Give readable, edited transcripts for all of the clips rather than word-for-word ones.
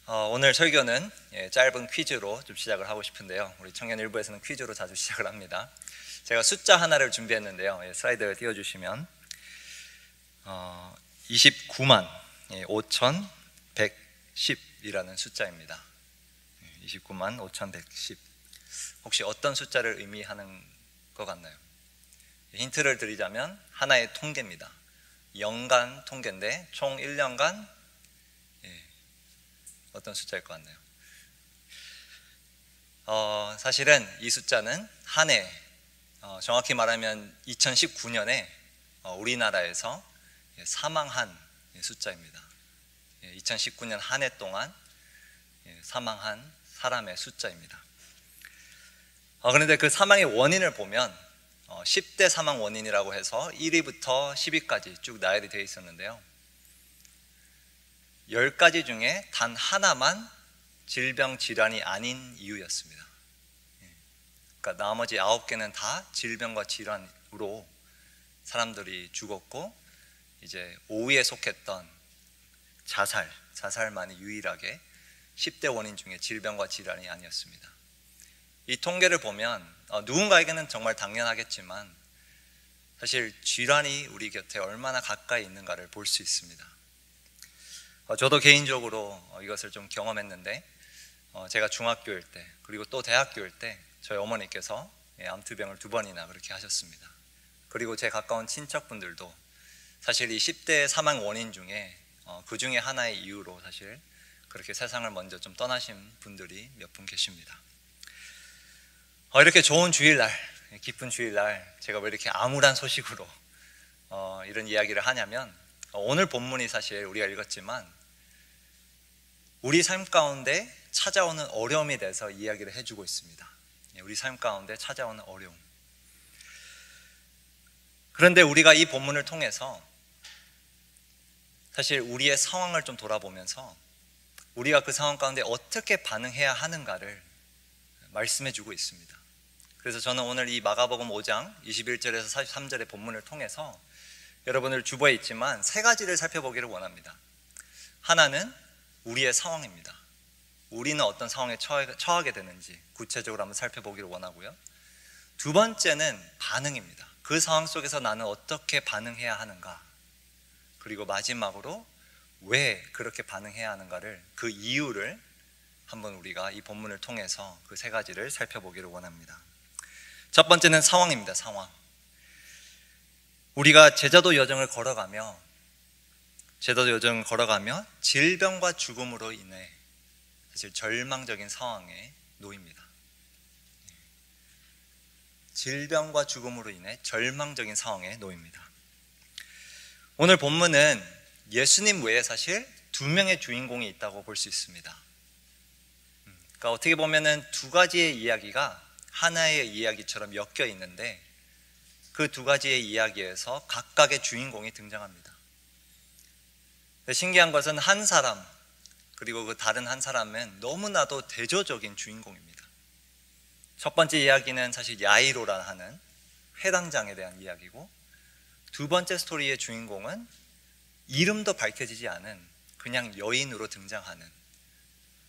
오늘 설교는 짧은 퀴즈로 좀 시작을 하고 싶은데요. 우리 청년일부에서는 퀴즈로 자주 시작을 합니다. 제가 숫자 하나를 준비했는데요. 슬라이드를 띄워주시면 29만 5,110이라는 숫자입니다. 29만 5,110. 혹시 어떤 숫자를 의미하는 것 같나요? 힌트를 드리자면 하나의 통계입니다. 연간 통계인데 총 1년간 어떤 숫자일 것 같나요? 사실은 이 숫자는 한 해, 정확히 말하면 2019년에 우리나라에서 사망한 숫자입니다. 2019년 한 해 동안 사망한 사람의 숫자입니다. 그런데 그 사망의 원인을 보면 10대 사망 원인이라고 해서 1위부터 10위까지 쭉 나열이 되어 있었는데요. 10가지 중에 단 하나만 질병 질환이 아닌 이유였습니다. 그러니까 나머지 9개는 다 질병과 질환으로 사람들이 죽었고, 이제 5위에 속했던 자살만이 유일하게 10대 원인 중에 질병과 질환이 아니었습니다. 이 통계를 보면 누군가에게는 정말 당연하겠지만 사실 질환이 우리 곁에 얼마나 가까이 있는가를 볼 수 있습니다. 저도 개인적으로 이것을 좀 경험했는데, 제가 중학교일 때 그리고 또 대학교일 때 저희 어머니께서 암투병을 2번이나 그렇게 하셨습니다. 그리고 제 가까운 친척분들도 사실 이 10대 사망 원인 중에 그 중에 하나의 이유로 사실 그렇게 세상을 먼저 좀 떠나신 분들이 몇 분 계십니다. 이렇게 좋은 주일날, 기쁜 주일날 제가 왜 이렇게 암울한 소식으로 이런 이야기를 하냐면, 오늘 본문이 사실 우리가 읽었지만 우리 삶 가운데 찾아오는 어려움에 대해서 이야기를 해주고 있습니다. 우리 삶 가운데 찾아오는 어려움. 그런데 우리가 이 본문을 통해서 사실 우리의 상황을 좀 돌아보면서 우리가 그 상황 가운데 어떻게 반응해야 하는가를 말씀해주고 있습니다. 그래서 저는 오늘 이 마가복음 5장 21절에서 43절의 본문을 통해서 여러분들 주보에 있지만 3가지를 살펴보기를 원합니다. 하나는 우리의 상황입니다. 우리는 어떤 상황에 처하게 되는지 구체적으로 한번 살펴보기를 원하고요. 2번째는 반응입니다. 그 상황 속에서 나는 어떻게 반응해야 하는가, 그리고 마지막으로 왜 그렇게 반응해야 하는가를, 그 이유를 한번 우리가 이 본문을 통해서 그 3가지를 살펴보기를 원합니다. 첫 번째는 상황입니다. 상황. 우리가 제자도 여정을 걸어가며 질병과 죽음으로 인해 사실 절망적인 상황에 놓입니다. 질병과 죽음으로 인해 절망적인 상황에 놓입니다. 오늘 본문은 예수님 외에 사실 2명의 주인공이 있다고 볼 수 있습니다. 그러니까 어떻게 보면은 2가지의 이야기가 하나의 이야기처럼 엮여 있는데, 그 2가지의 이야기에서 각각의 주인공이 등장합니다. 신기한 것은 한 사람, 그리고 그 다른 한 사람은 너무나도 대조적인 주인공입니다. 첫 번째 이야기는 사실 야이로라 하는 회당장에 대한 이야기고, 2번째 스토리의 주인공은 이름도 밝혀지지 않은 그냥 여인으로 등장하는,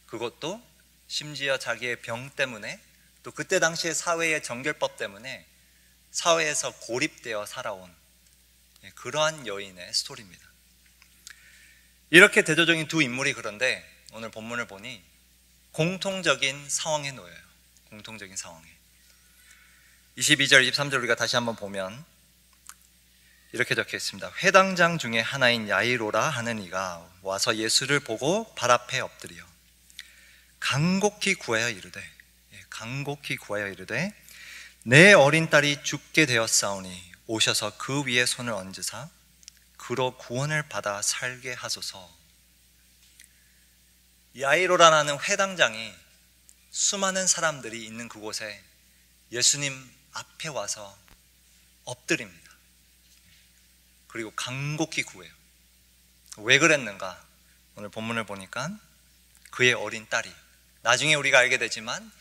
그것도 심지어 자기의 병 때문에, 또 그때 당시의 사회의 정결법 때문에 사회에서 고립되어 살아온 그러한 여인의 스토리입니다. 이렇게 대조적인 2 인물이 그런데 오늘 본문을 보니 공통적인 상황에 놓여요. 공통적인 상황에. 22절, 23절 우리가 다시 한번 보면 이렇게 적혀 있습니다. 회당장 중에 하나인 야이로라 하는 이가 와서 예수를 보고 발 앞에 엎드려 간곡히 구하여 이르되 내 어린 딸이 죽게 되었사오니 오셔서 그 위에 손을 얹으사 그로 구원을 받아 살게 하소서. 야이로라는 회당장이 수많은 사람들이 있는 그곳에 예수님 앞에 와서 엎드립니다. 그리고 간곡히 구해요. 왜 그랬는가? 오늘 본문을 보니까 그의 어린 딸이, 나중에 우리가 알게 되지만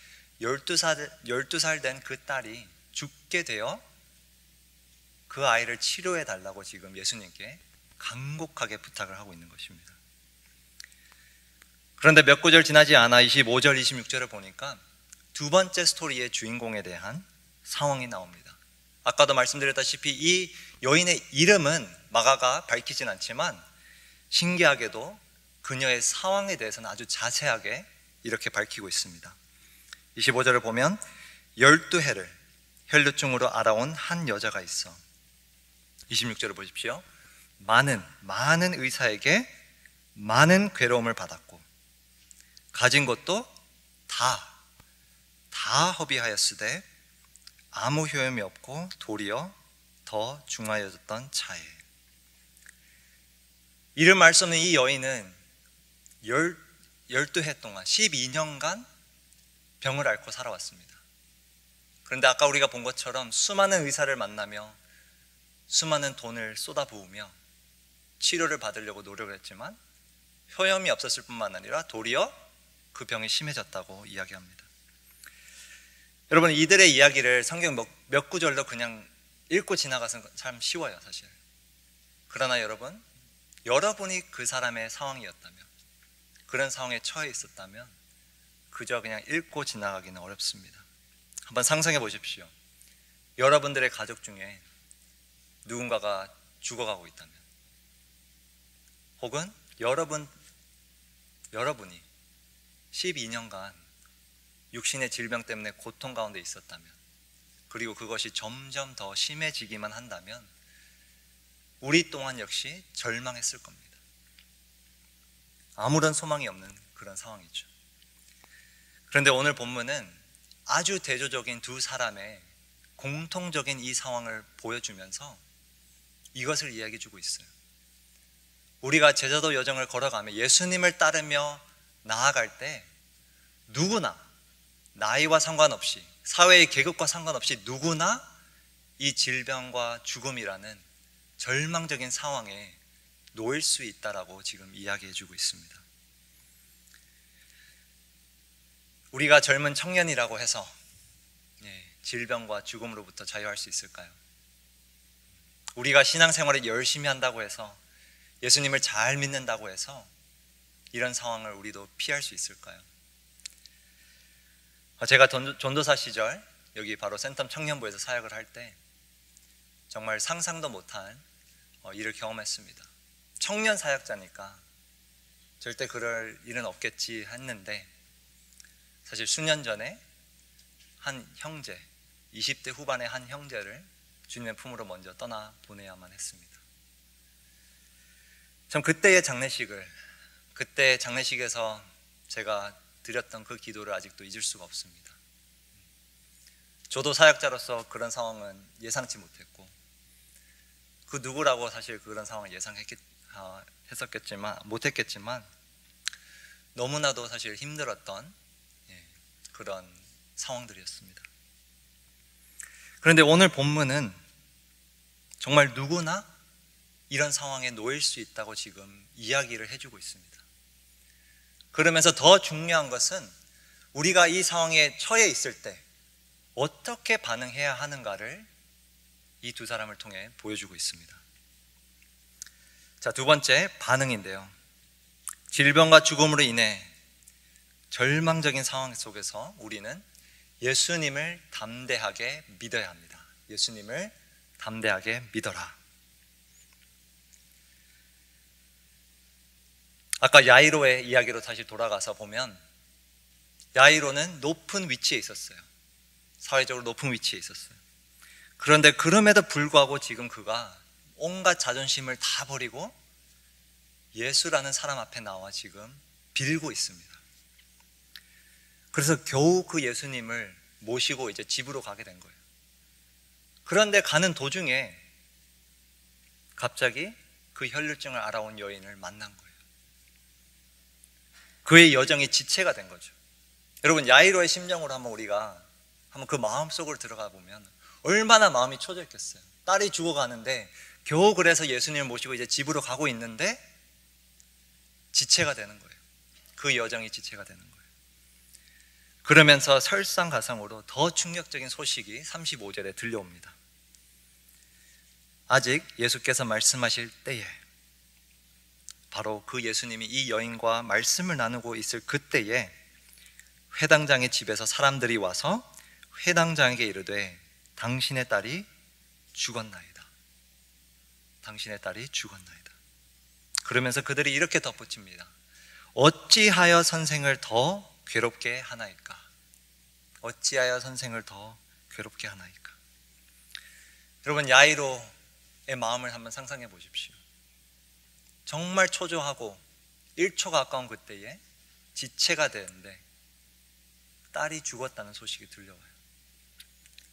12살 된 그 딸이 죽게 되어 그 아이를 치료해 달라고 지금 예수님께 간곡하게 부탁을 하고 있는 것입니다. 그런데 몇 구절 지나지 않아 25절, 26절을 보니까 두 번째 스토리의 주인공에 대한 상황이 나옵니다. 아까도 말씀드렸다시피 이 여인의 이름은 마가가 밝히진 않지만 신기하게도 그녀의 상황에 대해서는 아주 자세하게 이렇게 밝히고 있습니다. 25절을 보면 12해를 혈루증으로 앓아온 한 여자가 있어. 26절을 보십시오. 많은 의사에게 많은 괴로움을 받았고 가진 것도 다 허비하였으되 아무 효험이 없고 도리어 더 중하여졌던 차에. 이름 알 수 없는 이 여인은 12해 동안 12년간 병을 앓고 살아왔습니다. 그런데 아까 우리가 본 것처럼 수많은 의사를 만나며 수많은 돈을 쏟아부으며 치료를 받으려고 노력을 했지만 효험이 없었을 뿐만 아니라 도리어 그 병이 심해졌다고 이야기합니다. 여러분, 이들의 이야기를 성경 몇 구절로 그냥 읽고 지나가서는 참 쉬워요, 사실. 그러나 여러분이 그 사람의 상황이었다면, 그런 상황에 처해 있었다면 그저 그냥 읽고 지나가기는 어렵습니다. 한번 상상해 보십시오. 여러분들의 가족 중에 누군가가 죽어가고 있다면, 혹은 여러분이 12년간 육신의 질병 때문에 고통 가운데 있었다면, 그리고 그것이 점점 더 심해지기만 한다면 우리 또한 역시 절망했을 겁니다. 아무런 소망이 없는 그런 상황이죠. 그런데 오늘 본문은 아주 대조적인 두 사람의 공통적인 이 상황을 보여주면서 이것을 이야기해 주고 있어요. 우리가 제자도 여정을 걸어가며 예수님을 따르며 나아갈 때 누구나, 나이와 상관없이, 사회의 계급과 상관없이 누구나 이 질병과 죽음이라는 절망적인 상황에 놓일 수 있다라고 지금 이야기해 주고 있습니다. 우리가 젊은 청년이라고 해서 질병과 죽음으로부터 자유할 수 있을까요? 우리가 신앙생활을 열심히 한다고 해서, 예수님을 잘 믿는다고 해서 이런 상황을 우리도 피할 수 있을까요? 제가 전도사 시절 여기 바로 센텀 청년부에서 사역을 할 때 정말 상상도 못한 일을 경험했습니다. 청년 사역자니까 절대 그럴 일은 없겠지 했는데, 사실 수년 전에 한 형제, 20대 후반의 한 형제를 주님의 품으로 먼저 떠나 보내야만 했습니다. 참 그때 장례식에서 제가 드렸던 그 기도를 아직도 잊을 수가 없습니다. 저도 사역자로서 그런 상황은 예상치 못했고, 그 누구라고 사실 그런 상황을 못했겠지만 너무나도 사실 힘들었던 그런 상황들이었습니다. 그런데 오늘 본문은 정말 누구나 이런 상황에 놓일 수 있다고 지금 이야기를 해주고 있습니다. 그러면서 더 중요한 것은 우리가 이 상황에 처해 있을 때 어떻게 반응해야 하는가를 이 두 사람을 통해 보여주고 있습니다. 자, 두 번째, 반응인데요. 질병과 죽음으로 인해 절망적인 상황 속에서 우리는 예수님을 담대하게 믿어야 합니다. 예수님을 담대하게 믿어라. 아까 야이로의 이야기로 다시 돌아가서 보면, 야이로는 높은 위치에 있었어요. 사회적으로 높은 위치에 있었어요. 그런데 그럼에도 불구하고 지금 그가 온갖 자존심을 다 버리고 예수라는 사람 앞에 나와 지금 빌고 있습니다. 그래서 겨우 그 예수님을 모시고 이제 집으로 가게 된 거예요. 그런데 가는 도중에 갑자기 그 혈루증을 앓아온 여인을 만난 거예요. 그의 여정이 지체가 된 거죠. 여러분, 야이로의 심정으로 우리가 그 마음속으로 들어가 보면 얼마나 마음이 초져 있겠어요. 딸이 죽어가는데 겨우 그래서 예수님을 모시고 이제 집으로 가고 있는데 지체가 되는 거예요. 그 여정이 지체가 되는 거예요. 그러면서 설상가상으로 더 충격적인 소식이 35절에 들려옵니다. 아직 예수께서 말씀하실 때에 바로 그 예수님이 이 여인과 말씀을 나누고 있을 그때에 회당장의 집에서 사람들이 와서 회당장에게 이르되 당신의 딸이 죽었나이다. 당신의 딸이 죽었나이다. 그러면서 그들이 이렇게 덧붙입니다. 어찌하여 선생을 더 괴롭게 하나이까? 어찌하여 선생을 더 괴롭게 하나이까? 여러분, 야이로의 마음을 한번 상상해 보십시오. 정말 초조하고 1초 가까운 그때에 지체가 되는데 딸이 죽었다는 소식이 들려와요.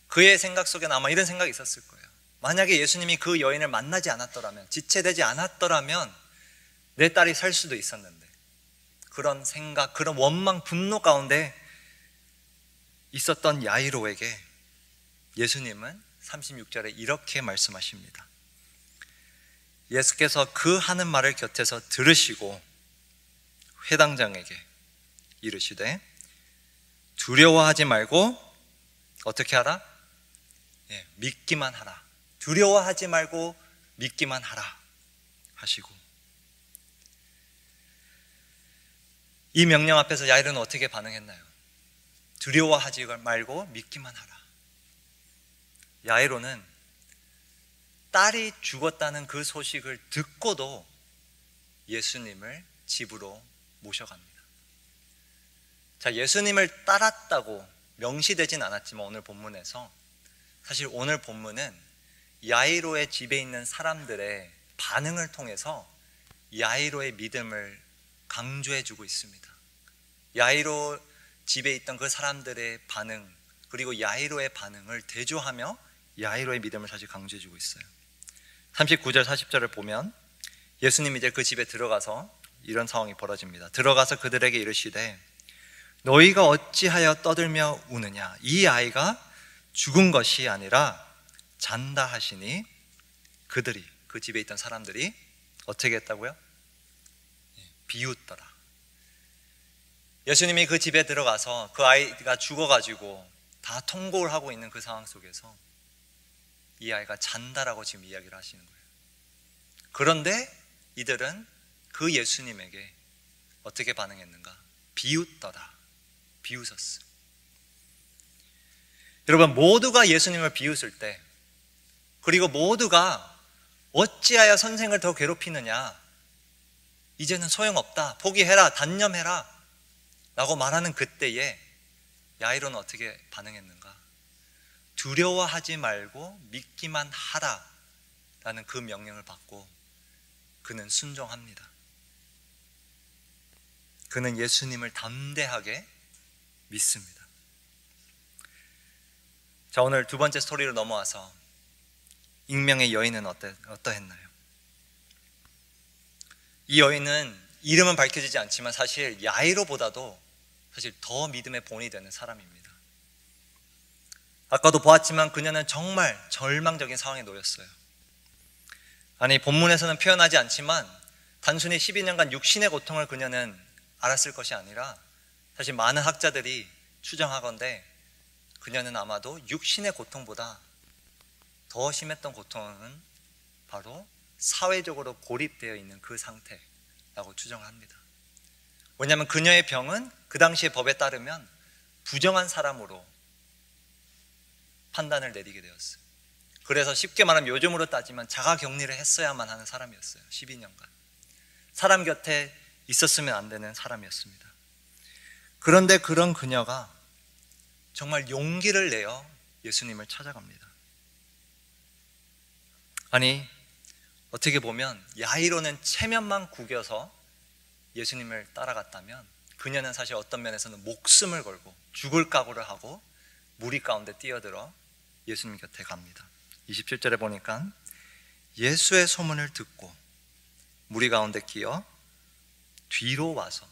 그의 생각 속에는 아마 이런 생각이 있었을 거예요. 만약에 예수님이 그 여인을 만나지 않았더라면, 지체되지 않았더라면 내 딸이 살 수도 있었는데, 그런 생각, 그런 원망, 분노 가운데 있었던 야이로에게 예수님은 36절에 이렇게 말씀하십니다. 예수께서 그 하는 말을 곁에서 들으시고 회당장에게 이르시되 두려워하지 말고 어떻게 하라? 믿기만 하라. 두려워하지 말고 믿기만 하라 하시고, 이 명령 앞에서 야이로는 어떻게 반응했나요? 두려워하지 말고 믿기만 하라. 야이로는 딸이 죽었다는 그 소식을 듣고도 예수님을 집으로 모셔갑니다. 자, 예수님을 따랐다고 명시되진 않았지만 오늘 본문에서 사실 오늘 본문은 야이로의 집에 있는 사람들의 반응을 통해서 야이로의 믿음을 강조해주고 있습니다. 야이로 집에 있던 그 사람들의 반응, 그리고 야이로의 반응을 대조하며 야이로의 믿음을 사실 강조해주고 있어요. 39절 40절을 보면 예수님이 이제 그 집에 들어가서 이런 상황이 벌어집니다. 들어가서 그들에게 이르시되 너희가 어찌하여 떠들며 우느냐? 이 아이가 죽은 것이 아니라 잔다 하시니, 그들이, 그 집에 있던 사람들이 어떻게 했다고요? 비웃더라. 예수님이 그 집에 들어가서 그 아이가 죽어가지고 다 통곡을 하고 있는 그 상황 속에서 이 아이가 잔다라고 지금 이야기를 하시는 거예요. 그런데 이들은 그 예수님에게 어떻게 반응했는가? 비웃더라. 비웃었어. 여러분, 모두가 예수님을 비웃을 때, 그리고 모두가 어찌하여 선생을 더 괴롭히느냐, 이제는 소용없다, 포기해라, 단념해라 라고 말하는 그때에 야이로는 어떻게 반응했는가? 두려워하지 말고 믿기만 하라 라는 그 명령을 받고 그는 순종합니다. 그는 예수님을 담대하게 믿습니다. 자, 오늘 두 번째 스토리로 넘어와서 익명의 여인은 어떠했나요? 이 여인은 이름은 밝혀지지 않지만 사실 야이로보다도 사실 더 믿음의 본이 되는 사람입니다. 아까도 보았지만 그녀는 정말 절망적인 상황에 놓였어요. 아니, 본문에서는 표현하지 않지만 단순히 12년간 육신의 고통을 그녀는 알았을 것이 아니라 사실 많은 학자들이 추정하건대 그녀는 아마도 육신의 고통보다 더 심했던 고통은 바로 사회적으로 고립되어 있는 그 상태라고 추정합니다. 왜냐하면 그녀의 병은 그 당시의 법에 따르면 부정한 사람으로 판단을 내리게 되었어요. 그래서 쉽게 말하면 요즘으로 따지면 자가격리를 했어야만 하는 사람이었어요. 12년간 사람 곁에 있었으면 안 되는 사람이었습니다. 그런데 그런 그녀가 정말 용기를 내어 예수님을 찾아갑니다. 아니, 어떻게 보면 야이로는 체면만 구겨서 예수님을 따라갔다면 그녀는 사실 어떤 면에서는 목숨을 걸고 죽을 각오를 하고 무리 가운데 뛰어들어 예수님 곁에 갑니다. 27절에 보니까 예수의 소문을 듣고 무리 가운데 끼어 뒤로 와서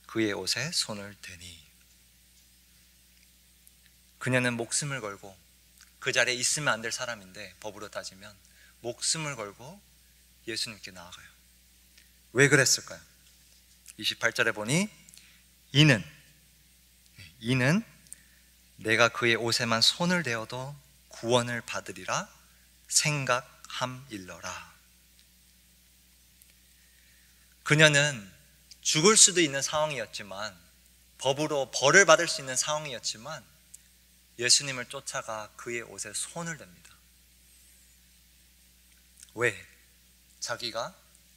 그의 옷에 손을 대니, 그녀는 목숨을 걸고 그 자리에 있으면 안 될 사람인데 법으로 따지면 목숨을 걸고 예수님께 나아가요. 왜 그랬을까요? 28절에 보니 이는 내가 그의 옷에만 손을 대어도 구원을 받으리라 생각함일러라. 그녀는 죽을 수도 있는 상황이었지만, 법으로 벌을 받을 수 있는 상황이었지만 예수님을 쫓아가 그의 옷에 손을 댑니다. 왜? 자기가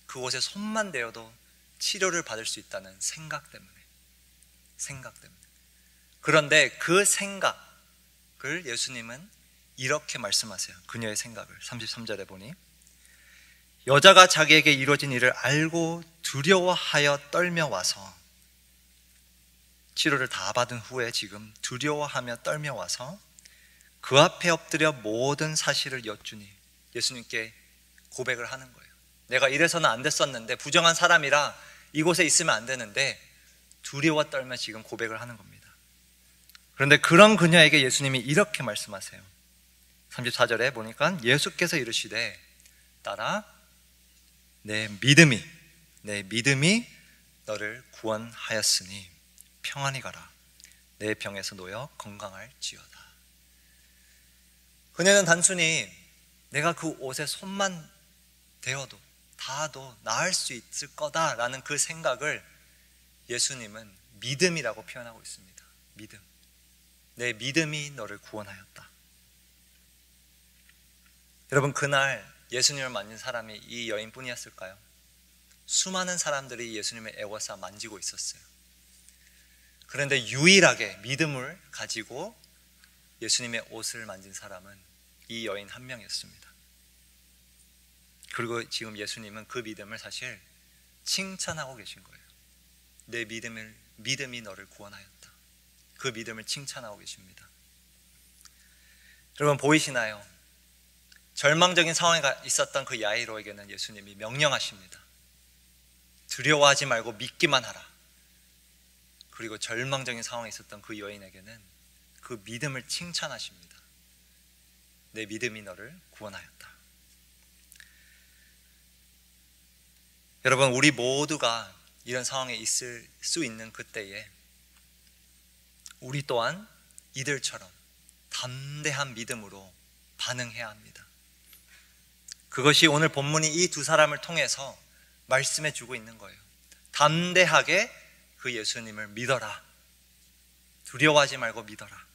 그 옷에 손만 대어도 치료를 받을 수 있다는 생각 때문에. 그런데 그 생각을 예수님은 이렇게 말씀하세요. 그녀의 생각을 33절에 보니, 여자가 자기에게 이루어진 일을 알고 두려워하여 떨며 와서, 치료를 다 받은 후에 지금 두려워하며 떨며 와서 그 앞에 엎드려 모든 사실을 여쭈니, 예수님께 고백을 하는 거예요. 내가 이래서는 안 됐었는데, 부정한 사람이라 이곳에 있으면 안 되는데 두려워 떨며 지금 고백을 하는 겁니다. 그런데 그런 그녀에게 예수님이 이렇게 말씀하세요. 34절에 보니까 예수께서 이르시되, 따라 내 믿음이 너를 구원하였으니 평안히 가라. 내 병에서 놓여 건강할지어다. 그녀는 단순히 내가 그 옷에 손만 대어도 닿아도 나을 수 있을 거다라는 그 생각을 예수님은 믿음이라고 표현하고 있습니다. 믿음. 내 믿음이 너를 구원하였다. 여러분, 그날 예수님을 만진 사람이 이 여인뿐이었을까요? 수많은 사람들이 예수님의 에워싸 만지고 있었어요. 그런데 유일하게 믿음을 가지고 예수님의 옷을 만진 사람은 이 여인 한 명이었습니다. 그리고 지금 예수님은 그 믿음을 사실 칭찬하고 계신 거예요. 내 믿음이 너를 구원하였다. 그 믿음을 칭찬하고 계십니다. 여러분, 보이시나요? 절망적인 상황에 있었던 그 야이로에게는 예수님이 명령하십니다. 두려워하지 말고 믿기만 하라. 그리고 절망적인 상황에 있었던 그 여인에게는 그 믿음을 칭찬하십니다. 내 믿음이 너를 구원하였다. 여러분, 우리 모두가 이런 상황에 있을 수 있는 그때에 우리 또한 이들처럼 담대한 믿음으로 반응해야 합니다. 그것이 오늘 본문이 이 두 사람을 통해서 말씀해 주고 있는 거예요. 담대하게 그 예수님을 믿어라. 두려워하지 말고 믿어라.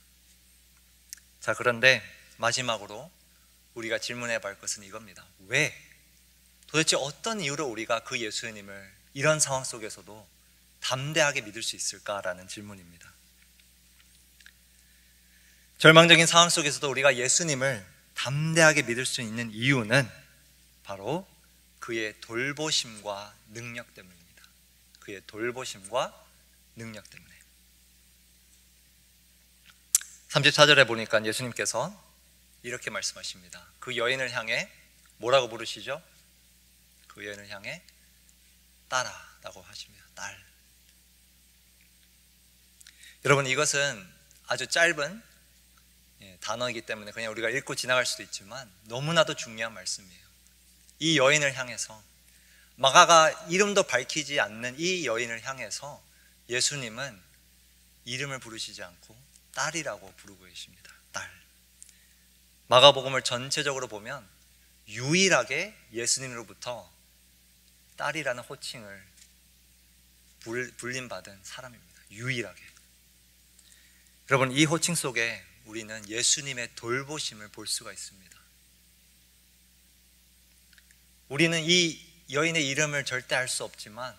자, 그런데 마지막으로 우리가 질문해 볼 것은 이겁니다. 왜? 도대체 어떤 이유로 우리가 그 예수님을 이런 상황 속에서도 담대하게 믿을 수 있을까라는 질문입니다. 절망적인 상황 속에서도 우리가 예수님을 담대하게 믿을 수 있는 이유는 바로 그의 돌보심과 능력 때문입니다. 그의 돌보심과 능력 때문에. 34절에 보니까 예수님께서 이렇게 말씀하십니다. 그 여인을 향해 뭐라고 부르시죠? 그 여인을 향해 딸아라고 하십니다. 딸. 여러분, 이것은 아주 짧은 단어이기 때문에 그냥 우리가 읽고 지나갈 수도 있지만 너무나도 중요한 말씀이에요. 이 여인을 향해서, 마가가 이름도 밝히지 않는 이 여인을 향해서 예수님은 이름을 부르시지 않고 딸이라고 부르고 계십니다. 딸. 마가복음을 전체적으로 보면 유일하게 예수님으로부터 딸이라는 호칭을 불림받은 사람입니다. 유일하게. 여러분, 이 호칭 속에 우리는 예수님의 돌보심을 볼 수가 있습니다. 우리는 이 여인의 이름을 절대 알 수 없지만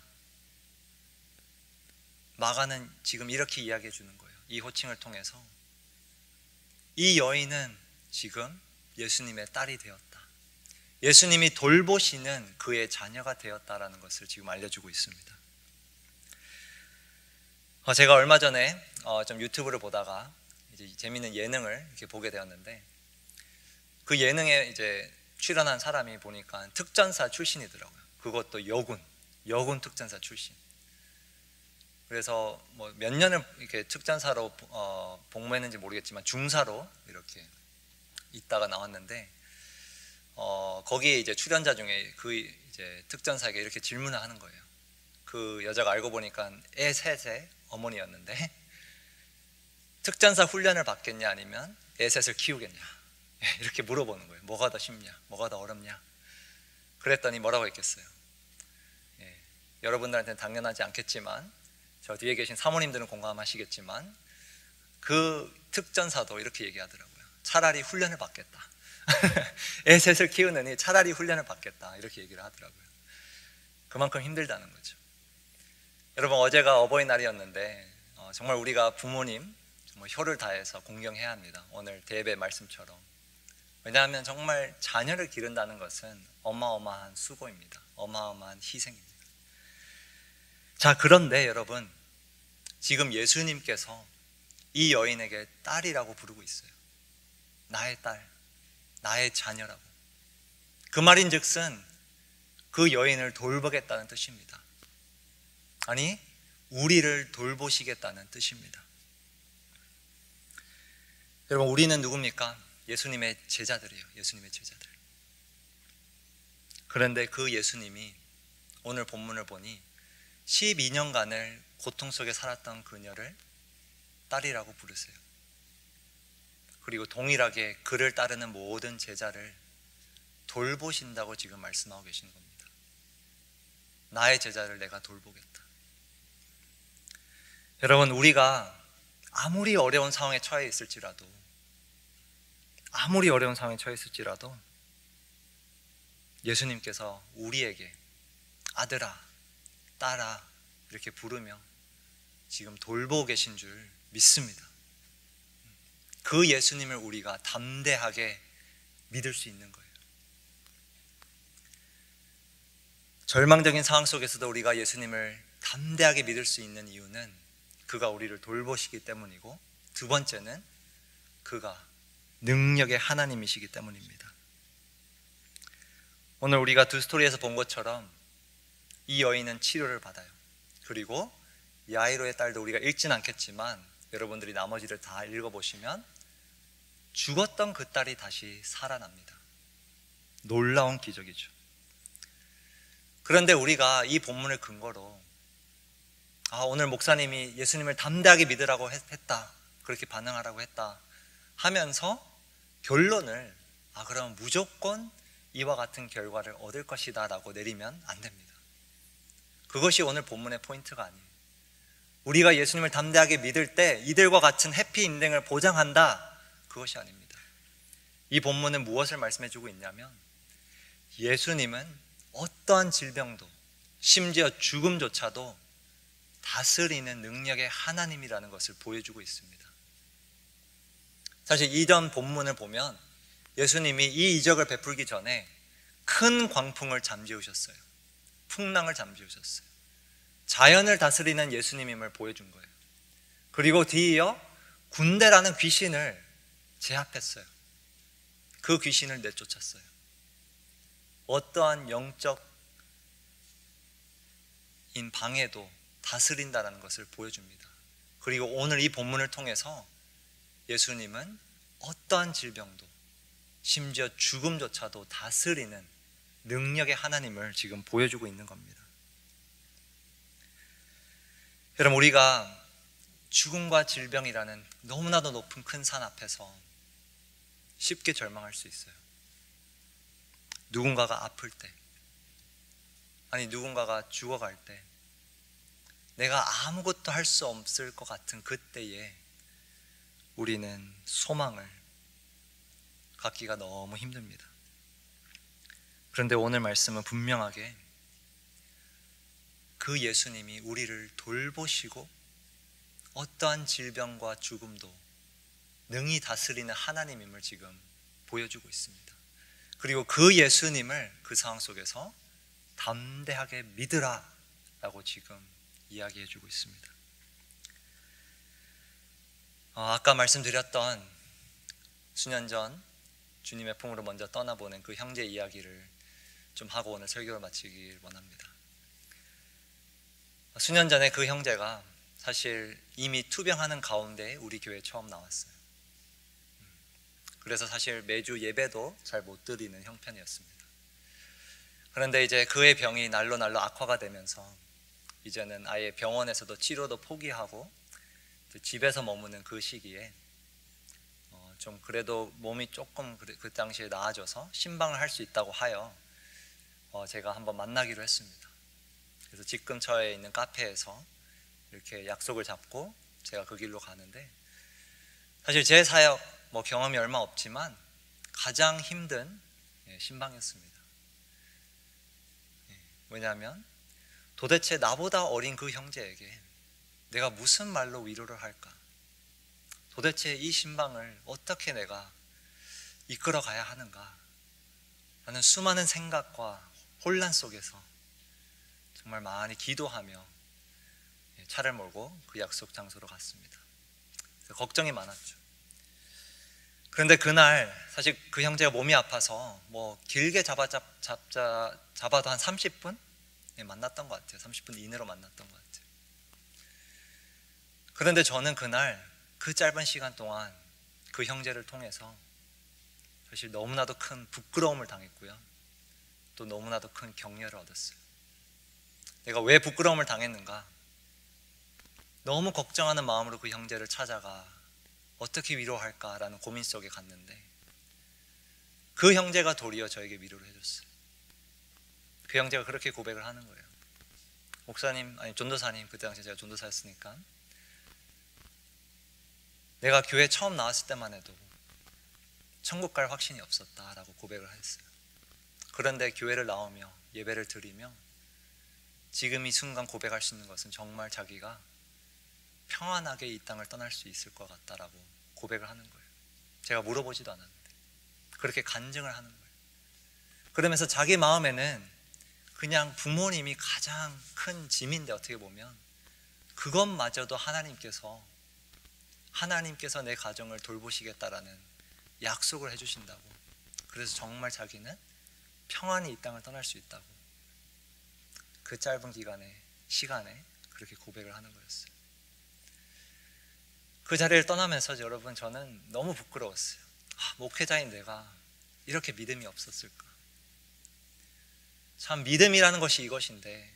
마가는 지금 이렇게 이야기해 주는 거예요. 이 호칭을 통해서 이 여인은 지금 예수님의 딸이 되었다. 예수님이 돌보시는 그의 자녀가 되었다라는 것을 지금 알려주고 있습니다. 제가 얼마 전에 좀 유튜브를 보다가 이제 재미있는 예능을 이렇게 보게 되었는데, 그 예능에 이제 출연한 사람이 보니까 특전사 출신이더라고요. 그것도 여군 특전사 출신. 그래서 뭐 몇 년을 이렇게 특전사로 복무했는지 모르겠지만 중사로 이렇게 있다가 나왔는데, 거기에 이제 출연자 중에 그 이제 특전사에게 이렇게 질문을 하는 거예요. 그 여자가 알고 보니까 애 셋의 어머니였는데, 특전사 훈련을 받겠냐 아니면 애 셋을 키우겠냐, 이렇게 물어보는 거예요. 뭐가 더 쉽냐, 뭐가 더 어렵냐. 그랬더니 뭐라고 했겠어요? 여러분들한테는 당연하지 않겠지만 저 뒤에 계신 사모님들은 공감하시겠지만 그 특전사도 이렇게 얘기하더라고요. 차라리 훈련을 받겠다. 애 셋을 키우느니 차라리 훈련을 받겠다, 이렇게 얘기를 하더라고요. 그만큼 힘들다는 거죠. 여러분, 어제가 어버이날이었는데 정말 우리가 부모님 정말 효를 다해서 공경해야 합니다. 오늘 대예배 말씀처럼. 왜냐하면 정말 자녀를 기른다는 것은 어마어마한 수고입니다. 어마어마한 희생입니다. 자, 그런데 여러분, 지금 예수님께서 이 여인에게 딸이라고 부르고 있어요. 나의 딸, 나의 자녀라고. 그 말인즉슨 그 여인을 돌보겠다는 뜻입니다. 아니, 우리를 돌보시겠다는 뜻입니다. 여러분, 우리는 누굽니까? 예수님의 제자들이에요. 예수님의 제자들. 그런데 그 예수님이 오늘 본문을 보니 12년간을 고통 속에 살았던 그녀를 딸이라고 부르세요. 그리고 동일하게 그를 따르는 모든 제자를 돌보신다고 지금 말씀하고 계시는 겁니다. 나의 제자를 내가 돌보겠다. 여러분, 우리가 아무리 어려운 상황에 처해 있을지라도 예수님께서 우리에게 아들아, 딸아 이렇게 부르며 지금 돌보고 계신 줄 믿습니다. 그 예수님을 우리가 담대하게 믿을 수 있는 거예요. 절망적인 상황 속에서도 우리가 예수님을 담대하게 믿을 수 있는 이유는 그가 우리를 돌보시기 때문이고, 두 번째는 그가 능력의 하나님이시기 때문입니다. 오늘 우리가 두 스토리에서 본 것처럼 이 여인은 치료를 받아요. 그리고 야이로의 딸도 우리가 읽진 않겠지만 여러분들이 나머지를 다 읽어보시면 죽었던 그 딸이 다시 살아납니다. 놀라운 기적이죠. 그런데 우리가 이 본문을 근거로 오늘 목사님이 예수님을 담대하게 믿으라고 했다, 그렇게 반응하라고 했다 하면서 결론을 그럼 무조건 이와 같은 결과를 얻을 것이다 라고 내리면 안 됩니다. 그것이 오늘 본문의 포인트가 아니에요. 우리가 예수님을 담대하게 믿을 때 이들과 같은 해피 인생을 보장한다, 그것이 아닙니다. 이 본문은 무엇을 말씀해주고 있냐면 예수님은 어떠한 질병도, 심지어 죽음조차도 다스리는 능력의 하나님이라는 것을 보여주고 있습니다. 사실 이전 본문을 보면 예수님이 이 이적을 베풀기 전에 큰 광풍을 잠재우셨어요. 풍랑을 잠재우셨어요. 자연을 다스리는 예수님임을 보여준 거예요. 그리고 뒤이어 군대라는 귀신을 제압했어요. 그 귀신을 내쫓았어요. 어떠한 영적인 방해도 다스린다는 것을 보여줍니다. 그리고 오늘 이 본문을 통해서 예수님은 어떠한 질병도, 심지어 죽음조차도 다스리는 능력의 하나님을 지금 보여주고 있는 겁니다. 여러분, 우리가 죽음과 질병이라는 너무나도 높은 큰 산 앞에서 쉽게 절망할 수 있어요. 누군가가 아플 때, 아니 누군가가 죽어갈 때, 내가 아무것도 할 수 없을 것 같은 그때에 우리는 소망을 갖기가 너무 힘듭니다. 그런데 오늘 말씀은 분명하게 그 예수님이 우리를 돌보시고 어떠한 질병과 죽음도 능히 다스리는 하나님임을 지금 보여주고 있습니다. 그리고 그 예수님을 그 상황 속에서 담대하게 믿으라 라고 지금 이야기해주고 있습니다. 아까 말씀드렸던 수년 전 주님의 품으로 먼저 떠나보낸 그 형제 이야기를 좀 하고 오늘 설교를 마치길 원합니다. 수년 전에 그 형제가 사실 이미 투병하는 가운데 우리 교회에 처음 나왔어요. 그래서 사실 매주 예배도 잘 못 드리는 형편이었습니다. 그런데 이제 그의 병이 날로 악화가 되면서 이제는 아예 병원에서도 치료도 포기하고 집에서 머무는 그 시기에 좀 그래도 몸이 조금 그 당시에 나아져서 신방을 할 수 있다고 하여 제가 한번 만나기로 했습니다. 그래서 집 근처에 있는 카페에서 이렇게 약속을 잡고 제가 그 길로 가는데, 사실 제 사역 경험이 얼마 없지만 가장 힘든 신방이었습니다. 왜냐하면 도대체 나보다 어린 그 형제에게 내가 무슨 말로 위로를 할까? 도대체 이 신방을 어떻게 내가 이끌어 가야 하는가? 라는 수많은 생각과 혼란 속에서 정말 많이 기도하며 차를 몰고 그 약속 장소로 갔습니다. 걱정이 많았죠. 그런데 그날 사실 그 형제가 몸이 아파서 길게 잡아도 한 30분 만났던 것 같아요. 30분 이내로 만났던 것 같아요. 그런데 저는 그날 그 짧은 시간 동안 그 형제를 통해서 사실 너무나도 큰 부끄러움을 당했고요, 또 너무나도 큰 격려를 얻었어요. 내가 왜 부끄러움을 당했는가? 너무 걱정하는 마음으로 그 형제를 찾아가 어떻게 위로할까라는 고민 속에 갔는데, 그 형제가 도리어 저에게 위로를 해줬어요. 그 형제가 그렇게 고백을 하는 거예요. 목사님, 아니 전도사님, 그때 당시 제가 전도사였으니까, 내가 교회 처음 나왔을 때만 해도 천국 갈 확신이 없었다라고 고백을 했어요. 그런데 교회를 나오며 예배를 드리며 지금 이 순간 고백할 수 있는 것은 정말 자기가 평안하게 이 땅을 떠날 수 있을 것 같다라고 고백을 하는 거예요. 제가 물어보지도 않았는데 그렇게 간증을 하는 거예요. 그러면서 자기 마음에는 그냥 부모님이 가장 큰 짐인데, 어떻게 보면 그것마저도 하나님께서 내 가정을 돌보시겠다라는 약속을 해주신다고, 그래서 정말 자기는 평안히 이 땅을 떠날 수 있다고 그 짧은 시간에 그렇게 고백을 하는 거였어요. 그 자리를 떠나면서 여러분, 저는 너무 부끄러웠어요. 목회자인 내가 이렇게 믿음이 없었을까? 참 믿음이라는 것이 이것인데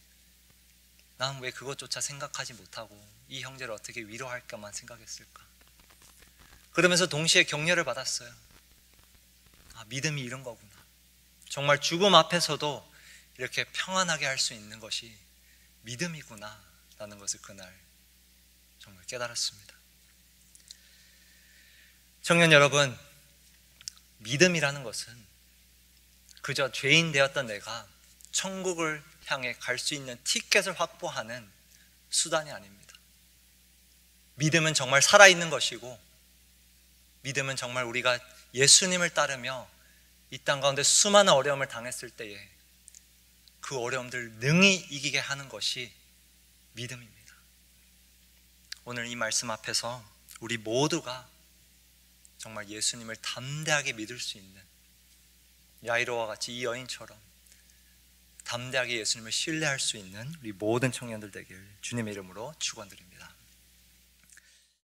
난 왜 그것조차 생각하지 못하고 이 형제를 어떻게 위로할까만 생각했을까? 그러면서 동시에 격려를 받았어요. 믿음이 이런 거구나. 정말 죽음 앞에서도 이렇게 평안하게 할 수 있는 것이 믿음이구나 라는 것을 그날 정말 깨달았습니다. 청년 여러분, 믿음이라는 것은 그저 죄인 되었던 내가 천국을 향해 갈 수 있는 티켓을 확보하는 수단이 아닙니다. 믿음은 정말 살아있는 것이고, 믿음은 정말 우리가 예수님을 따르며 이 땅 가운데 수많은 어려움을 당했을 때에 그 어려움들을 능히 이기게 하는 것이 믿음입니다. 오늘 이 말씀 앞에서 우리 모두가 정말 예수님을 담대하게 믿을 수 있는, 야이로와 같이 이 여인처럼 담대하게 예수님을 신뢰할 수 있는 우리 모든 청년들 되길 주님의 이름으로 축원드립니다.